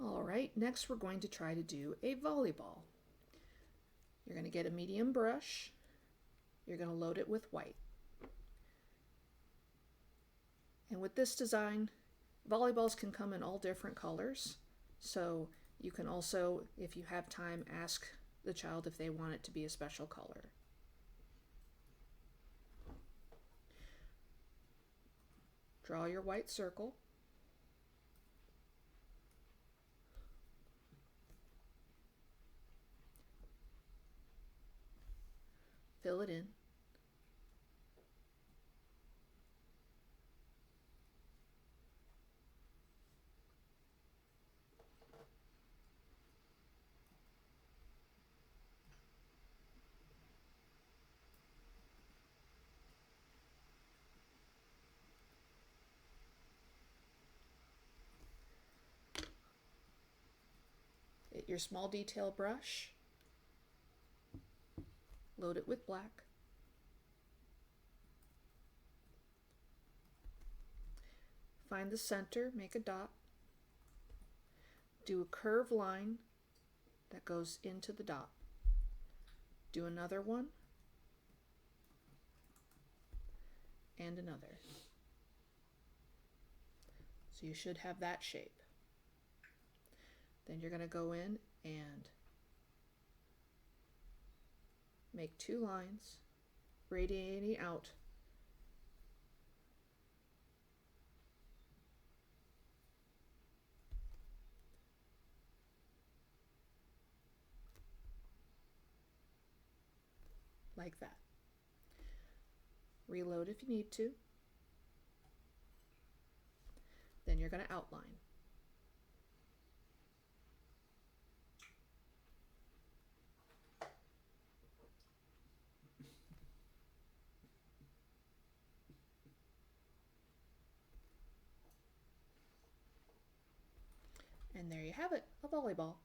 All right, next we're going to try to do a volleyball. You're going to get a medium brush. You're going to load it with white. And with this design, volleyballs can come in all different colors. So you can also, if you have time, ask the child if they want it to be a special color. Draw your white circle. Fill it in. Get your small detail brush. Load it with black. Find the center, make a dot. Do a curved line that goes into the dot. Do another one and another. So you should have that shape. Then you're going to go in and make two lines radiating out. Like that. Reload if you need to. Then you're going to outline. And there you have it, a volleyball.